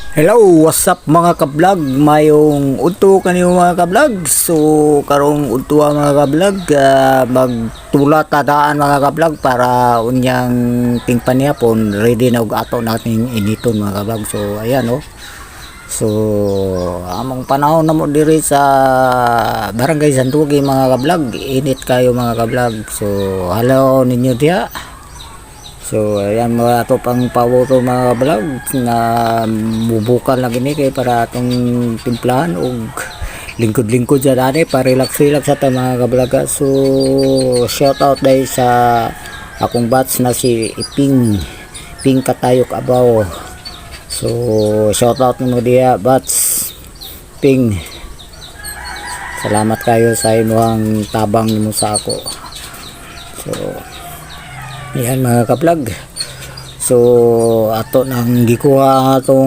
Hello, what's up mga kablog? Mayong udto kaniyo mga kablog. So karong udto mga kablog, magtula tadaan mga kablog para unyang tingpanihapon ready na og ato nating initon mga kablog. So ayan oh. So among panahon na mo diri sa Barangay Santugi mga kablog, init kayo mga kablog. So hello ninyo diha. So ayan mga ato pang pawoto mga vlog na bubukan lagi ni kay para atong timplahan og lingkod-lingkod sa dani para relax sa ta mga kablaga. So shout out dai sa akong batch na si Ping Katayok Abaw. So shout out mo diya batch Ping. Salamat kayo sa imong tabang nimo sa ako. So yan mga kablog. So ato nang gikuha atong